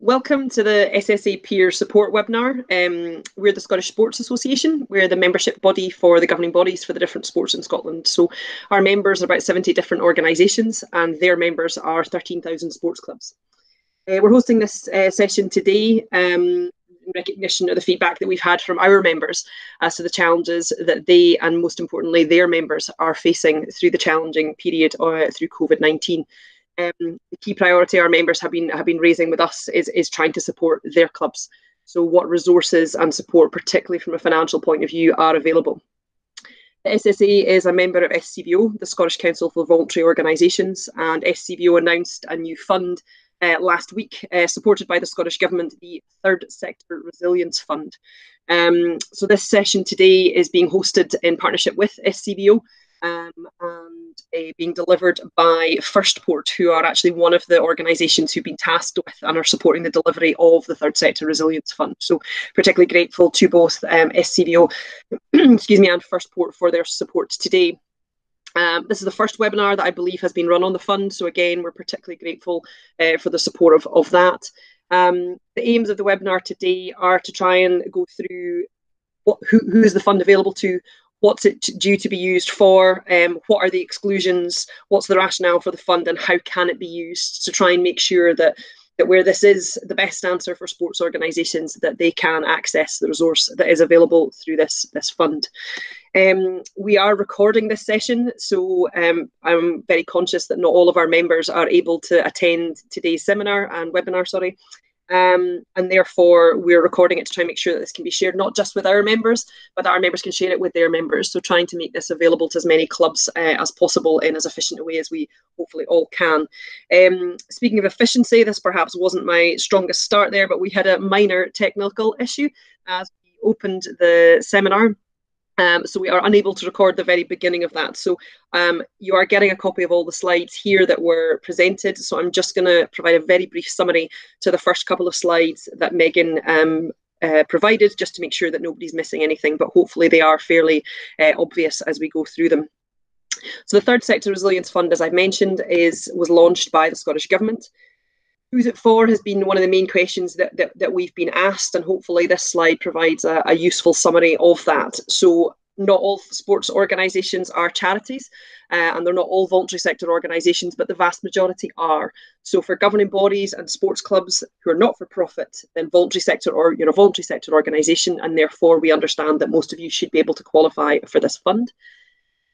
Welcome to the SSA Peer Support webinar. We're the Scottish Sports Association. We're the membership body for the governing bodies for the different sports in Scotland. So our members are about 70 different organisations and their members are 13,000 sports clubs. We're hosting this session today in recognition of the feedback that we've had from our members as to the challenges that they and most importantly their members are facing through the challenging period through COVID-19. The key priority our members have been raising with us is trying to support their clubs. So what resources and support, particularly from a financial point of view, are available? The SSA is a member of SCVO, the Scottish Council for Voluntary Organisations, and SCVO announced a new fund last week, supported by the Scottish Government, the Third Sector Resilience Fund. So this session today is being hosted in partnership with SCVO, and being delivered by Firstport, who are actually one of the organisations who've been tasked with and are supporting the delivery of the Third Sector Resilience Fund. So particularly grateful to both SCVO excuse me, and Firstport for their support today. This is the first webinar that I believe has been run on the fund, so again we're particularly grateful for the support of that. The aims of the webinar today are to try and go through who is the fund available to, what's it due to be used for, what are the exclusions, what's the rationale for the fund, and how can it be used to try and make sure that where this is the best answer for sports organisations, that they can access the resource that is available through this fund. We are recording this session, so I'm very conscious that not all of our members are able to attend today's seminar and webinar, sorry. And therefore we're recording it to try and make sure that this can be shared not just with our members, but that our members can share it with their members. So trying to make this available to as many clubs as possible in as efficient a way as we hopefully all can. Speaking of efficiency, this perhaps wasn't my strongest start there, but we had a minor technical issue as we opened the seminar. So we are unable to record the very beginning of that. So you are getting a copy of all the slides here that were presented. So I'm just going to provide a very brief summary to the first couple of slides that Megan provided, just to make sure that nobody's missing anything, but hopefully they are fairly obvious as we go through them. So the Third Sector Resilience Fund, as I've mentioned, was launched by the Scottish Government. Who's it for has been one of the main questions that we've been asked, and hopefully this slide provides a useful summary of that. So not all sports organisations are charities, and they're not all voluntary sector organisations, but the vast majority are. So for governing bodies and sports clubs who are not for profit, then voluntary sector, or you're a voluntary sector organisation, and therefore we understand that most of you should be able to qualify for this fund.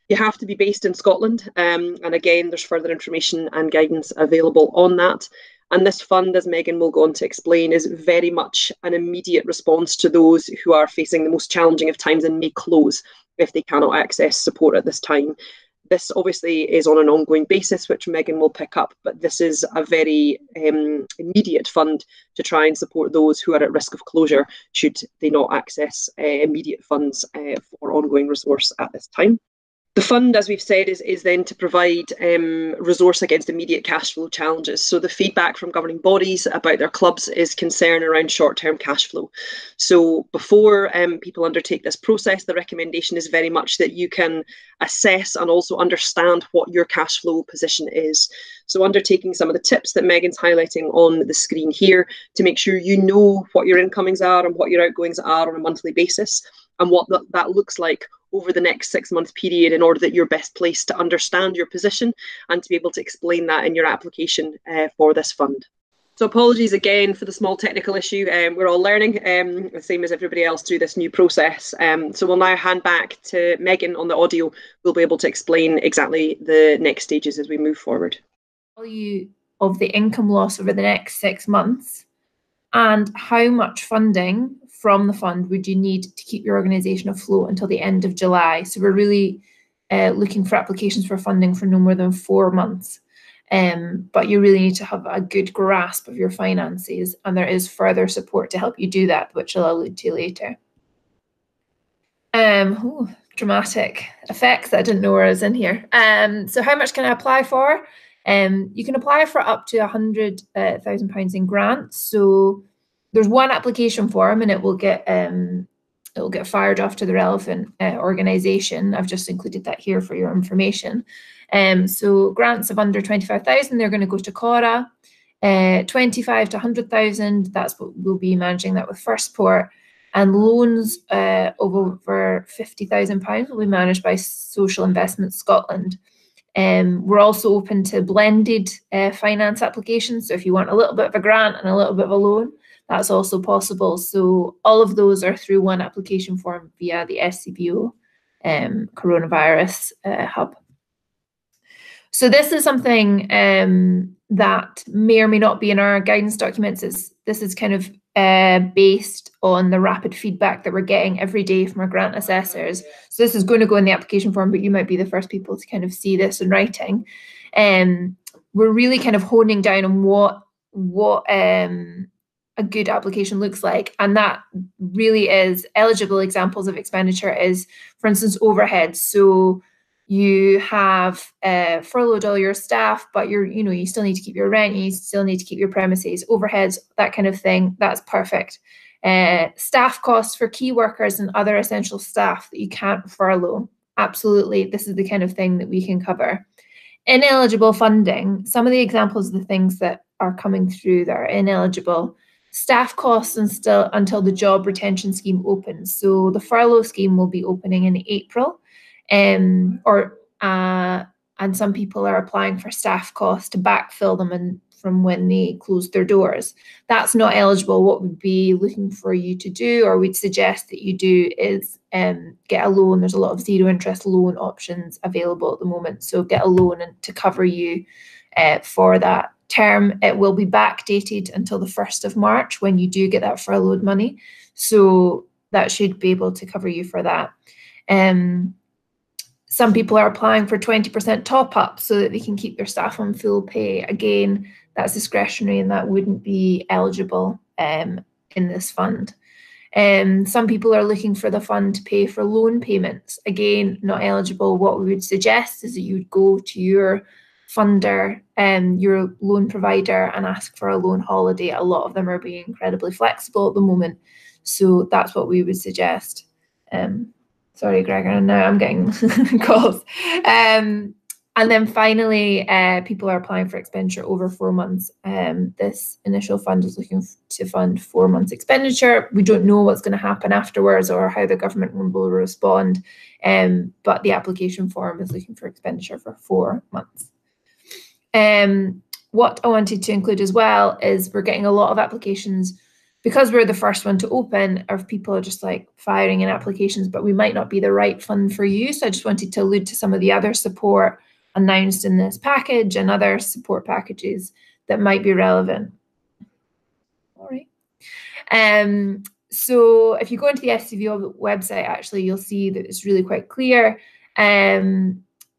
You have to be based in Scotland, and again there's further information and guidance available on that. And this fund, as Megan will go on to explain, is very much an immediate response to those who are facing the most challenging of times and may close if they cannot access support at this time. This obviously is on an ongoing basis, which Megan will pick up, but this is a very immediate fund to try and support those who are at risk of closure should they not access immediate funds for ongoing resource at this time. The fund, as we've said, is then to provide resource against immediate cash flow challenges. So the feedback from governing bodies about their clubs is concern around short-term cash flow. So before people undertake this process, the recommendation is very much that you can assess and also understand what your cash flow position is. So undertaking some of the tips that Megan's highlighting on the screen here to make sure you know what your incomings are and what your outgoings are on a monthly basis, and what that looks like over the next 6-month period, in order that you're best placed to understand your position and to be able to explain that in your application for this fund. So apologies again for the small technical issue. We're all learning, the same as everybody else through this new process. So we'll now hand back to Megan on the audio. We'll be able to explain exactly the next stages as we move forward. Value of the income loss over the next 6 months, and how much funding from the fund would you need to keep your organisation afloat until the end of July? So we're really looking for applications for funding for no more than 4 months. But you really need to have a good grasp of your finances, and there is further support to help you do that, which I'll allude to later. Dramatic effects that I didn't know were in here. So how much can I apply for? You can apply for up to £100,000 in grants. So there's one application form, and it will get fired off to the relevant organisation. I've just included that here for your information. So grants of under 25,000, they're going to go to CORA. 25 to 100,000, that's what we'll be managing that with Firstport. And loans of over £50,000 will be managed by Social Investment Scotland. We're also open to blended finance applications. So if you want a little bit of a grant and a little bit of a loan, that's also possible. So all of those are through one application form via the SCBO coronavirus hub. So this is something that may or may not be in our guidance documents. This is kind of based on the rapid feedback that we're getting every day from our grant assessors. So this is going to go in the application form, but you might be the first people to kind of see this in writing. We're really kind of honing down on what a good application looks like, and that really is eligible examples of expenditure is, for instance, overheads. So you have furloughed all your staff, but you still need to keep your rent, you still need to keep your premises, overheads, that kind of thing. That's perfect. Staff costs for key workers and other essential staff that you can't furlough. Absolutely, this is the kind of thing that we can cover. Ineligible funding, some of the examples of the things that are coming through that are ineligible. Staff costs until the job retention scheme opens. So the furlough scheme will be opening in April. And some people are applying for staff costs to backfill them from when they closed their doors. That's not eligible. What we'd be looking for you to do, or we'd suggest that you do, is get a loan. There's a lot of zero interest loan options available at the moment. So get a loan to cover you for that term. It will be backdated until the 1st of March when you do get that furloughed money. So that should be able to cover you for that. Some people are applying for 20% top up so that they can keep their staff on full pay. Again, that's discretionary and that wouldn't be eligible in this fund. Some people are looking for the fund to pay for loan payments. Again, not eligible. What we would suggest is that you would go to your funder, your loan provider, and ask for a loan holiday. A lot of them are being incredibly flexible at the moment. So that's what we would suggest. Sorry, Gregor, and now I'm getting calls. And then finally, people are applying for expenditure over 4 months. This initial fund is looking to fund 4 months expenditure. We don't know what's going to happen afterwards or how the government will respond, but the application form is looking for expenditure for 4 months. What I wanted to include as well is we're getting a lot of applications because we're the first one to open, or people are just like firing in applications, but we might not be the right fund for you. So I just wanted to allude to some of the other support announced in this package and other support packages that might be relevant. All right. So if you go into the SCVO website, actually, you'll see that it's really quite clear.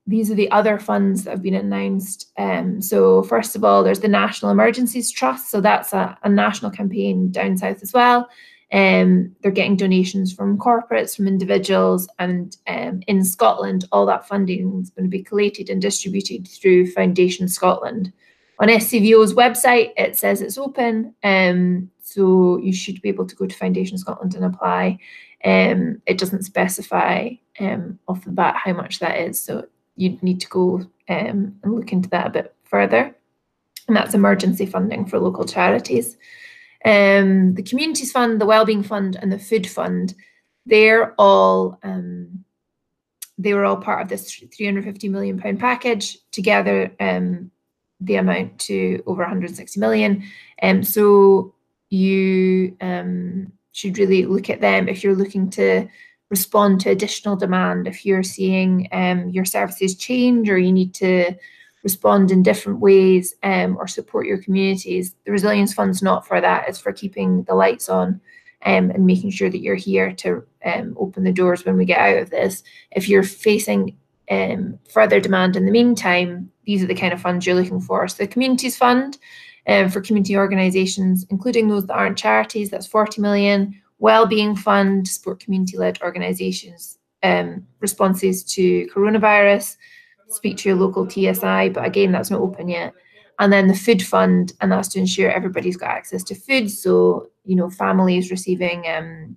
These are the other funds that have been announced. So first of all, there's the National Emergencies Trust. So that's a national campaign down south as well. They're getting donations from corporates, from individuals, and in Scotland, all that funding is going to be collated and distributed through Foundation Scotland. On SCVO's website, it says it's open, so you should be able to go to Foundation Scotland and apply. It doesn't specify off the bat how much that is, so you'd need to go and look into that a bit further. And that's emergency funding for local charities. The Communities Fund, the Wellbeing Fund, and the Food Fund, they were all part of this £350 million package. Together, they amount to over 160 million. So you should really look at them if you're looking to respond to additional demand, if you're seeing your services change or you need to respond in different ways or support your communities. The Resilience Fund's not for that. It's for keeping the lights on and making sure that you're here to open the doors when we get out of this. If you're facing further demand in the meantime, these are the kind of funds you're looking for. So the Communities Fund for community organisations, including those that aren't charities, that's 40 million. Wellbeing Fund, support community-led organisations, responses to coronavirus, speak to your local TSI, but again, that's not open yet. And then the Food Fund, and that's to ensure everybody's got access to food. So, families receiving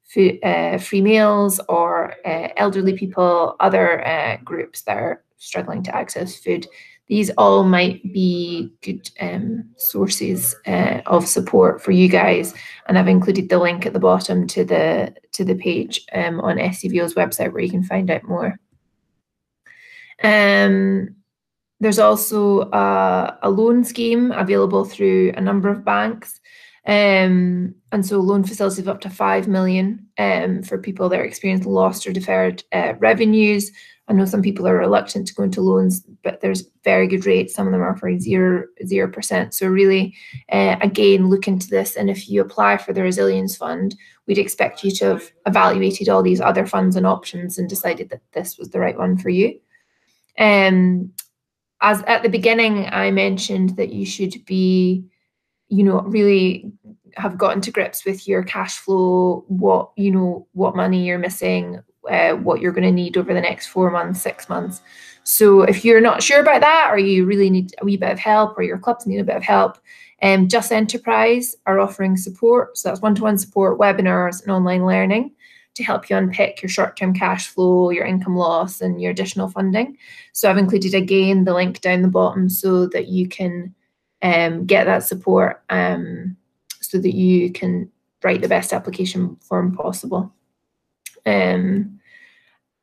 food, free meals, or elderly people, other groups that are struggling to access food. these all might be good sources of support for you guys, and I've included the link at the bottom to the page on SCVO's website where you can find out more. There's also a loan scheme available through a number of banks, and so loan facilities of up to 5 million for people that are experiencing lost or deferred revenues. I know some people are reluctant to go into loans, but there's very good rates. Some of them are offering 0%. So really, again, look into this. And if you apply for the Resilience Fund, we'd expect you to have evaluated all these other funds and options and decided that this was the right one for you. As at the beginning, I mentioned that you should be, really have gotten to grips with your cash flow, what money you're missing, what you're going to need over the next 4 months, 6 months. So if you're not sure about that, or you really need a wee bit of help, or your clubs need a bit of help, Just Enterprise are offering support. So that's one-to-one support, webinars, and online learning to help you unpick your short-term cash flow, your income loss, and your additional funding. So I've included, again, the link down the bottom so that you can get that support so that you can write the best application form possible.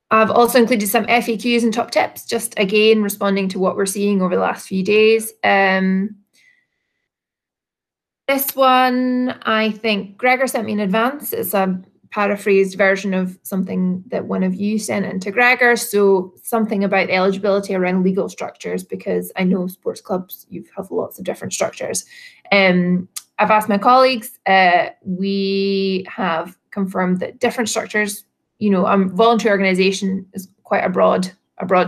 I've also included some FAQs and top tips, just again, responding to what we're seeing over the last few days. This one, I think Gregor sent me in advance. It's a paraphrased version of something that one of you sent into Gregor. So something about eligibility around legal structures, because I know sports clubs, you have lots of different structures. I've asked my colleagues, we have confirmed that different structures, voluntary organisation is quite a broad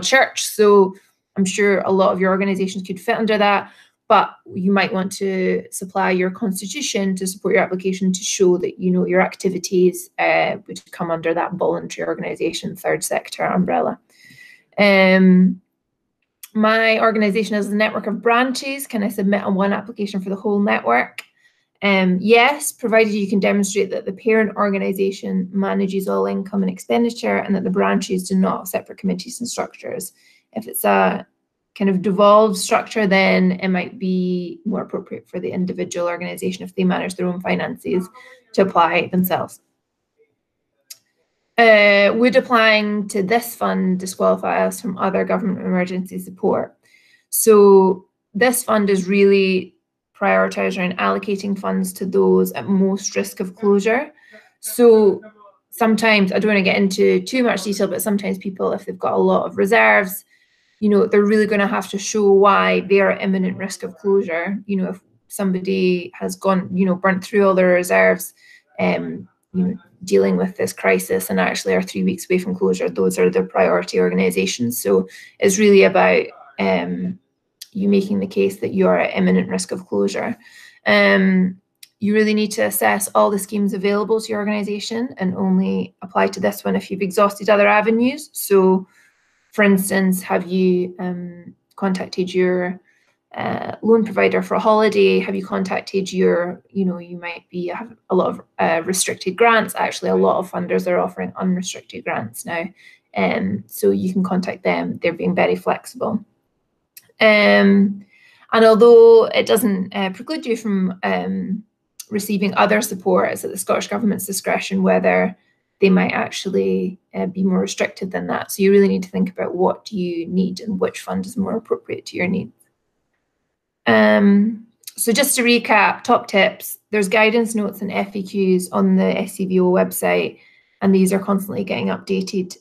church. So I'm sure a lot of your organisations could fit under that, but you might want to supply your constitution to support your application to show that your activities would come under that voluntary organisation, third sector umbrella. My organisation has a network of branches. Can I submit on one application for the whole network? Yes, provided you can demonstrate that the parent organisation manages all income and expenditure and that the branches do not have separate committees and structures. If it's a kind of devolved structure, then it might be more appropriate for the individual organisation, if they manage their own finances, to apply themselves. Would applying to this fund disqualify us from other government emergency support? So this fund is really prioritised around allocating funds to those at most risk of closure. So sometimes, I don't want to get into too much detail, but sometimes people, if they've got a lot of reserves, they're really going to have to show why they're at imminent risk of closure. If somebody has gone, burnt through all their reserves, dealing with this crisis and actually are 3 weeks away from closure, those are the priority organisations. So it's really about you making the case that you are at imminent risk of closure. You really need to assess all the schemes available to your organisation and only apply to this one if you've exhausted other avenues. So, for instance, have you contacted your loan provider for a holiday? Have you contacted your, you might have a lot of restricted grants. Actually, a lot of funders are offering unrestricted grants now. So you can contact them. They're being very flexible. And although it doesn't preclude you from receiving other support, it's at the Scottish Government's discretion whether they might actually be more restricted than that. So you really need to think about what do you need and which fund is more appropriate to your needs. So just to recap, top tips, there's guidance notes and FAQs on the SCVO website, and these are constantly getting updated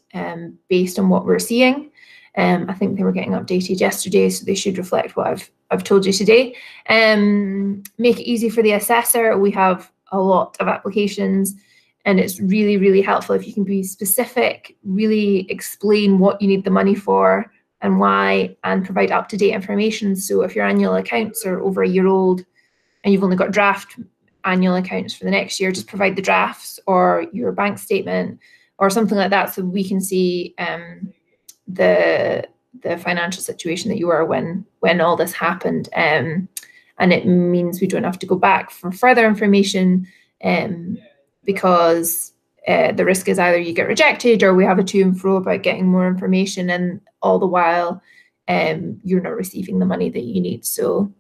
based on what we're seeing. I think they were getting updated yesterday, so they should reflect what I've told you today. Make it easy for the assessor. We have a lot of applications, and it's really, really helpful if you can be specific, really explain what you need the money for and why, and provide up-to-date information. So if your annual accounts are over a year old and you've only got draft annual accounts for the next year, just provide the drafts or your bank statement or something like that, so we can see the financial situation that you were when all this happened. And it means we don't have to go back for further information because the risk is either you get rejected or we have a to and fro about getting more information, and all the while you're not receiving the money that you need. So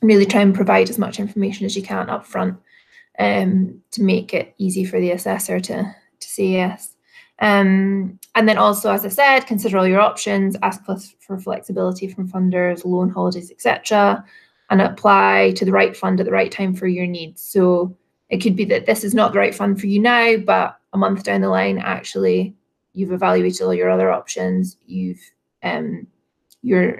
really try and provide as much information as you can up front to make it easy for the assessor to say yes. And then also, as I said, consider all your options, ask for flexibility from funders, loan holidays, etc., and apply to the right fund at the right time for your needs. So it could be that this is not the right fund for you now, but a month down the line, actually, you've evaluated all your other options. You're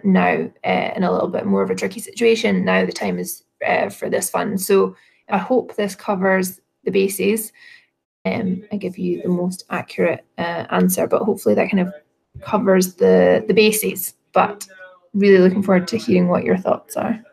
now in a little bit more of a tricky situation. Now the time is for this fund. So I hope this covers the bases. I give you the most accurate answer, but hopefully that kind of covers the bases. But really looking forward to hearing what your thoughts are.